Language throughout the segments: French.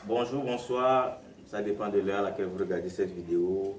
Bonjour, bonsoir, ça dépend de l'heure à laquelle vous regardez cette vidéo.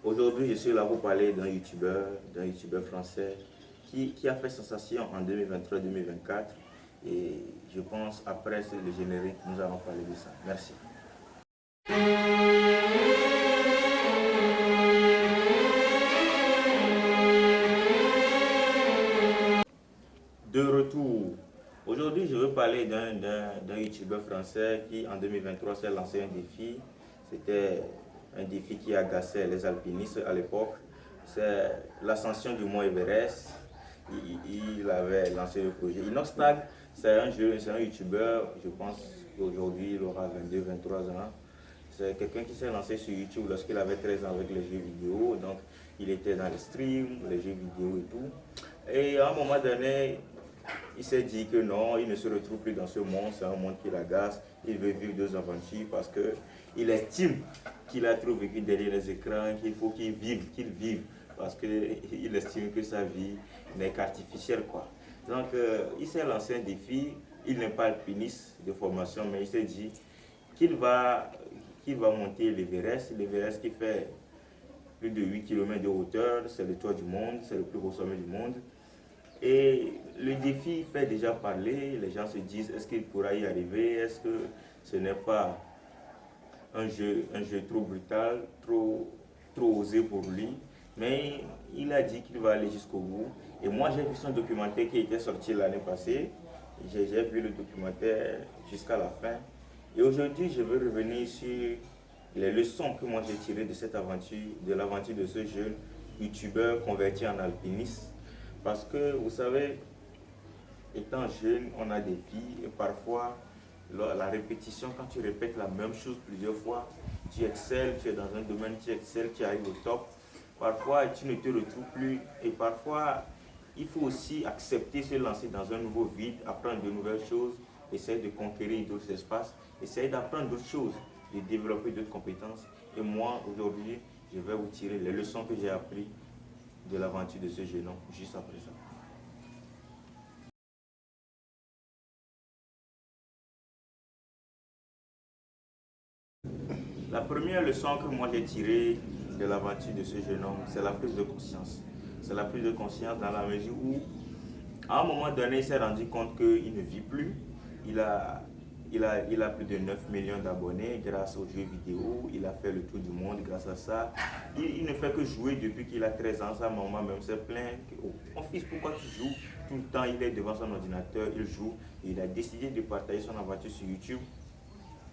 Aujourd'hui, je suis là pour parler d'un youtubeur français qui a fait sensation en 2023-2024 et je pense après le générique, nous allons parler de ça. Merci. De retour. Aujourd'hui, je veux parler d'un youtubeur français qui, en 2023, s'est lancé un défi. C'était un défi qui agaçait les alpinistes à l'époque. C'est l'ascension du mont Everest. Il avait lancé le projet Inoxtag. C'est un youtubeur, je pense qu'aujourd'hui, il aura 22-23 ans. C'est quelqu'un qui s'est lancé sur YouTube lorsqu'il avait 13 ans avec les jeux vidéo. Donc, il était dans les streams, les jeux vidéo et tout. Et à un moment donné, il s'est dit que non, il ne se retrouve plus dans ce monde, c'est un monde qui l'agace, il veut vivre deux aventures parce qu'il estime qu'il a trop vécu derrière les écrans, qu'il faut qu'il vive, parce qu'il estime que sa vie n'est qu'artificielle, quoi. Donc, il s'est lancé un défi, il n'est pas alpiniste de formation, mais il s'est dit qu'il va monter l'Everest qui fait plus de 8 km de hauteur, c'est le toit du monde, c'est le plus haut sommet du monde. Et le défi fait déjà parler, les gens se disent est-ce qu'il pourra y arriver, est-ce que ce n'est pas un jeu trop brutal, trop osé pour lui. Mais il a dit qu'il va aller jusqu'au bout. Et moi j'ai vu son documentaire qui était sorti l'année passée. J'ai vu le documentaire jusqu'à la fin. Et aujourd'hui je veux revenir sur les leçons que moi j'ai tirées de cette aventure, de l'aventure de ce jeune youtubeur converti en alpiniste. Parce que vous savez, étant jeune, on a des vies et parfois la répétition, quand tu répètes la même chose plusieurs fois, tu excelles, tu es dans un domaine, tu excelles, tu arrives au top. Parfois, tu ne te retrouves plus et parfois, il faut aussi accepter se lancer dans un nouveau vide, apprendre de nouvelles choses, essayer de conquérir d'autres espaces, essayer d'apprendre d'autres choses, de développer d'autres compétences. Et moi, aujourd'hui, je vais vous tirer les leçons que j'ai apprises de l'aventure de ce jeune homme, juste après ça. La première leçon que moi j'ai tirée de l'aventure de ce jeune homme, c'est la prise de conscience. C'est la prise de conscience dans la mesure où, à un moment donné, il s'est rendu compte qu'il ne vit plus. Il a plus de 9 millions d'abonnés grâce aux jeux vidéo. Il a fait le tour du monde grâce à ça. Il ne fait que jouer depuis qu'il a 13 ans. Sa maman même s'est plaint. Oh, mon fils, pourquoi tu joues? Tout le temps, il est devant son ordinateur, il joue. Et il a décidé de partager son aventure sur YouTube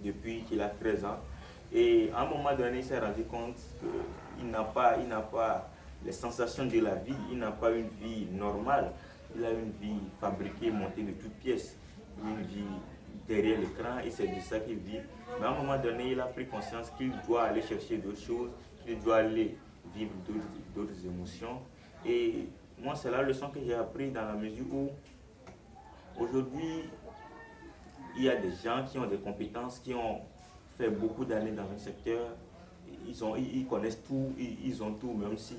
depuis qu'il a 13 ans. Et à un moment donné, il s'est rendu compte qu'il n'a pas les sensations de la vie, il n'a pas une vie normale, il a une vie fabriquée, montée de toutes pièces, une vie derrière l'écran et c'est de ça qu'il vit. Mais à un moment donné, il a pris conscience qu'il doit aller chercher d'autres choses, qu'il doit aller vivre d'autres émotions. Et moi, c'est la leçon que j'ai appris dans la mesure où aujourd'hui, il y a des gens qui ont des compétences, qui ont fait beaucoup d'années dans un secteur, ils connaissent tout, ils ont tout, même si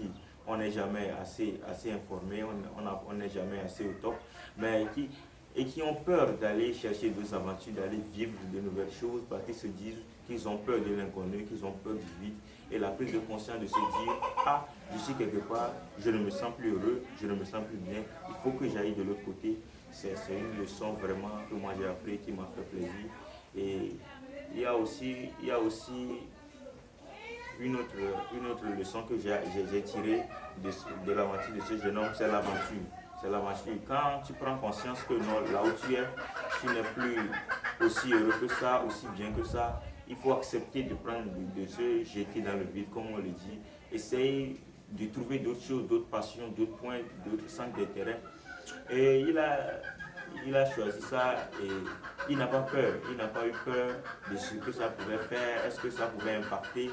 on n'est jamais assez informé, on n'est jamais assez au top, mais qui ont peur d'aller chercher d'autres aventures, d'aller vivre de nouvelles choses, parce qu'ils se disent qu'ils ont peur de l'inconnu, qu'ils ont peur du vide, et la prise de conscience de se dire, ah, je suis quelque part, je ne me sens plus heureux, je ne me sens plus bien, il faut que j'aille de l'autre côté. C'est une leçon vraiment que moi j'ai appris, qui m'a fait plaisir. Et il y a aussi une autre leçon que j'ai tirée de l'aventure de ce jeune homme, c'est l'aventure. C'est l'aventure. Quand tu prends conscience que non, là où tu n'es plus aussi heureux que ça, aussi bien que ça, il faut accepter de se jeter dans le vide, comme on le dit. Essayer de trouver d'autres choses, d'autres passions, d'autres points, d'autres centres d'intérêt. Et il a choisi ça et il n'a pas peur, il n'a pas eu peur de ce que ça pouvait faire, est-ce que ça pouvait impacter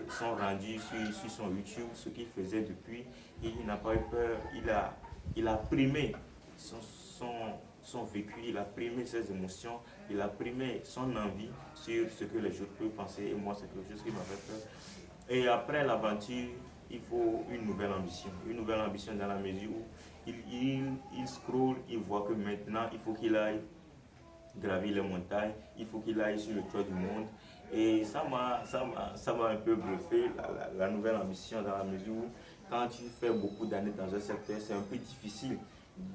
son rendu sur son YouTube, ce qu'il faisait depuis. Et il n'a pas eu peur, il a primé son vécu, il a primé ses émotions, il a primé son envie sur ce que les autres peuvent penser. Et moi, c'est quelque chose qui m'a fait peur. Et après l'aventure, il faut une nouvelle ambition dans la mesure où il scrolle, il voit que maintenant il faut qu'il aille gravir les montagnes, il faut qu'il aille sur le toit du monde. Et ça m'a un peu bluffé, la nouvelle ambition, dans la mesure où quand tu fais beaucoup d'années dans un secteur, c'est un peu difficile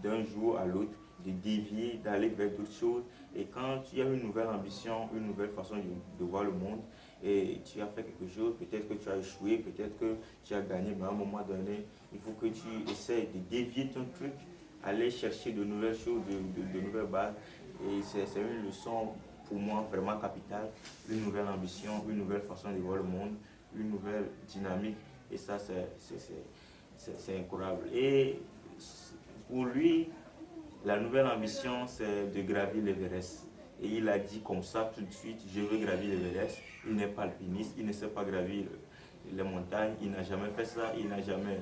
d'un jour à l'autre de dévier, d'aller vers d'autres choses. Et quand tu as une nouvelle ambition, une nouvelle façon de voir le monde, et tu as fait quelque chose, peut-être que tu as échoué, peut-être que tu as gagné, mais à un moment donné, il faut que tu essaies de dévier ton truc, aller chercher de nouvelles choses, de nouvelles bases. Et c'est une leçon pour moi vraiment capitale, une nouvelle ambition, une nouvelle façon de voir le monde, une nouvelle dynamique. Et ça, c'est incroyable. Et pour lui, la nouvelle ambition, c'est de gravir l'Everest. Et il a dit comme ça tout de suite, je veux gravir l'Everest. Il n'est pas alpiniste, il ne sait pas gravir les montagnes, il n'a jamais fait ça, il n'a jamais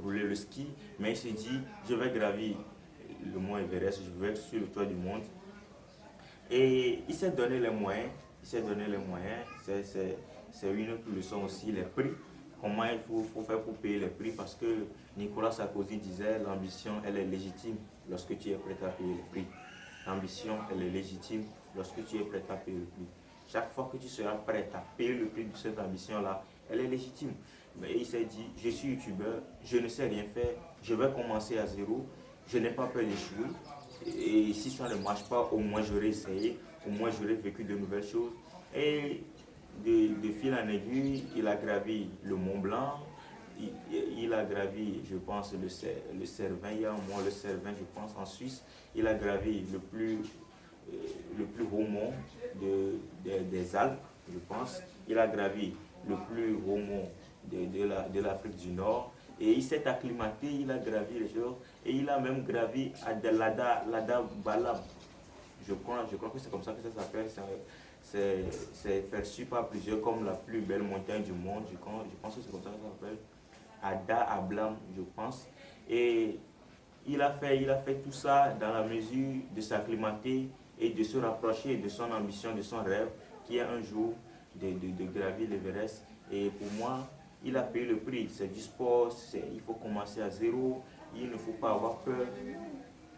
roulé le ski. Mais il s'est dit, je vais gravir le mont Everest, je vais être sur le toit du monde. Et il s'est donné les moyens, il s'est donné les moyens. C'est une autre leçon aussi, les prix. Comment il faut faire pour payer les prix, parce que Nicolas Sarkozy disait l'ambition elle est légitime lorsque tu es prêt à payer le prix. L'ambition elle est légitime lorsque tu es prêt à payer le prix. Chaque fois que tu seras prêt à payer le prix de cette ambition-là, elle est légitime. Mais il s'est dit, je suis youtubeur, je ne sais rien faire, je vais commencer à zéro, je n'ai pas peur d'échouer. Et si ça ne marche pas, au moins j'aurais essayé, au moins j'aurais vécu de nouvelles choses. Et de fil en aiguille, il a gravi le Mont Blanc, il a gravi, je pense, le Cervin, il y a un mont, le Cervin, je pense, en Suisse. Il a gravi le plus haut mont des Alpes, je pense. Il a gravi le plus haut mont de l'Afrique du Nord. Et il s'est acclimaté, il a gravi les choses. Et il a même gravi à Lada Balam. Je crois que c'est comme ça que ça s'appelle. C'est perçu par plusieurs comme la plus belle montagne du monde. Je pense que c'est comme ça que ça s'appelle. Ada Ablam, je pense. Et il a fait tout ça dans la mesure de s'acclimater et de se rapprocher de son ambition, de son rêve, qui est un jour de gravir l'Everest. Et pour moi, il a payé le prix. C'est du sport, il faut commencer à zéro, il ne faut pas avoir peur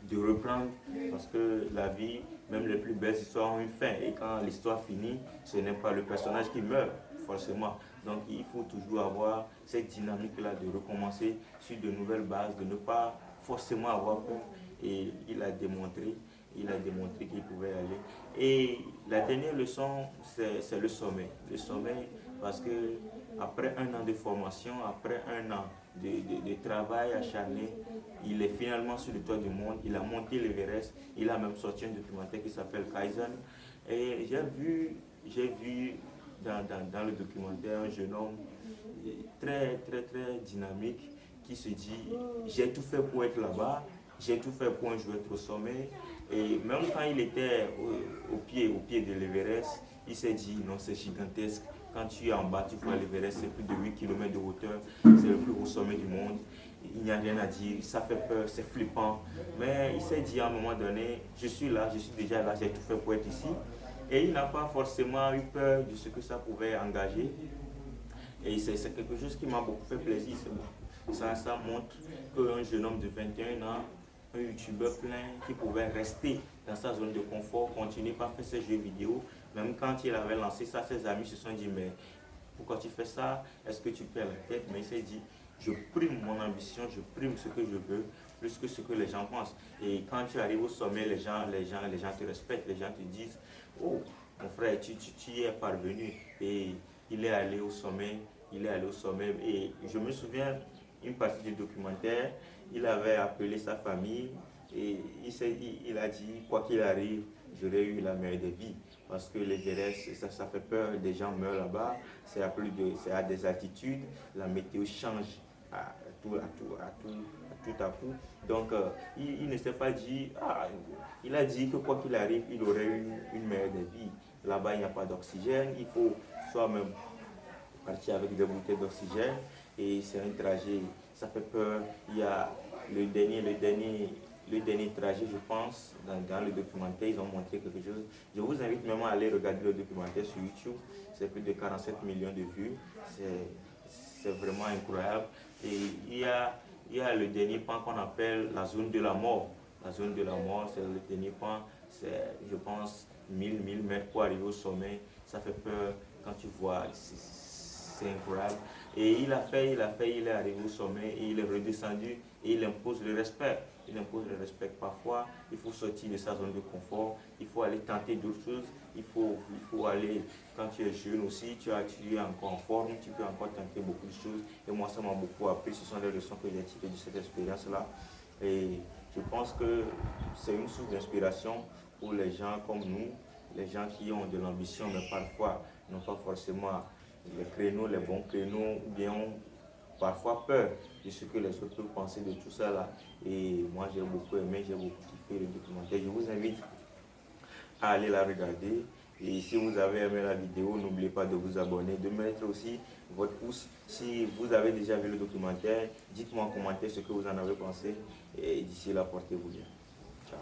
de reprendre, parce que la vie, même les plus belles histoires ont une fin. Et quand l'histoire finit, ce n'est pas le personnage qui meurt, forcément. Donc il faut toujours avoir cette dynamique-là de recommencer sur de nouvelles bases, de ne pas forcément avoir peur. Et il a démontré qu'il pouvait aller. Et la dernière leçon, c'est le sommet. Le sommet, parce que après un an de formation, après un an de travail acharné, il est finalement sur le toit du monde, il a monté l'Everest, il a même sorti un documentaire qui s'appelle Kaizen. Et j'ai vu dans le documentaire un jeune homme très, très, très dynamique qui se dit, j'ai tout fait pour être là-bas, j'ai tout fait pour un jour être au sommet. Et même quand il était au pied de l'Everest, il s'est dit, non, c'est gigantesque. Quand tu es en bas, tu vois l'Everest, c'est plus de 8 km de hauteur, c'est le plus haut sommet du monde. Il n'y a rien à dire, ça fait peur, c'est flippant. Mais il s'est dit à un moment donné, je suis là, je suis déjà là, j'ai tout fait pour être ici. Et il n'a pas forcément eu peur de ce que ça pouvait engager. Et c'est quelque chose qui m'a beaucoup fait plaisir. Ça montre qu'un jeune homme de 21 ans, un youtubeur plein, qui pouvait rester dans sa zone de confort, continuer par faire ses jeux vidéo. Même quand il avait lancé ça, ses amis se sont dit, mais pourquoi tu fais ça? Est-ce que tu perds la tête? Mais il s'est dit, je prime mon ambition, je prime ce que je veux, plus que ce que les gens pensent. Et quand tu arrives au sommet, les gens te respectent, les gens te disent, oh, mon frère, tu y es parvenu. Et il est allé au sommet, Et je me souviens, une partie du documentaire, il avait appelé sa famille et il a dit, quoi qu'il arrive, j'aurais eu la meilleure des vies. Parce que l'Everest, ça fait peur, des gens meurent là-bas, c'est à des altitudes, la météo change à tout à coup. Donc, il ne s'est pas dit, il a dit que quoi qu'il arrive, il aurait eu une meilleure des vies. Là-bas, il n'y a pas d'oxygène, il faut soi-même partir avec des bouteilles d'oxygène et c'est un trajet, ça fait peur. Il y a le dernier trajet, je pense, dans le documentaire, ils ont montré quelque chose. Je vous invite même à aller regarder le documentaire sur YouTube, c'est plus de 47 millions de vues, c'est vraiment incroyable. Et il y a le dernier pan qu'on appelle la zone de la mort. La zone de la mort, c'est le dernier pan, c'est, je pense, 1000 mètres pour arriver au sommet. Ça fait peur quand tu vois, c'est incroyable. Et il est arrivé au sommet et il est redescendu et il impose le respect. Il impose le respect parfois. Il faut sortir de sa zone de confort. Il faut aller tenter d'autres choses. Il faut aller, quand tu es jeune aussi, tu es encore en forme, tu peux encore tenter beaucoup de choses. Et moi, ça m'a beaucoup appris. Ce sont les leçons que j'ai tirées de cette expérience-là. Et je pense que c'est une source d'inspiration pour les gens comme nous, les gens qui ont de l'ambition, mais parfois n'ont pas forcément les créneaux, les bons créneaux, ou bien ont parfois peur de ce que les autres peuvent penser de tout ça là. Et moi j'ai beaucoup aimé, j'ai beaucoup kiffé le documentaire. Je vous invite à aller la regarder. Et si vous avez aimé la vidéo, n'oubliez pas de vous abonner, de mettre aussi votre pouce. Si vous avez déjà vu le documentaire, dites-moi en commentaire ce que vous en avez pensé. Et d'ici là, portez-vous bien. Ciao.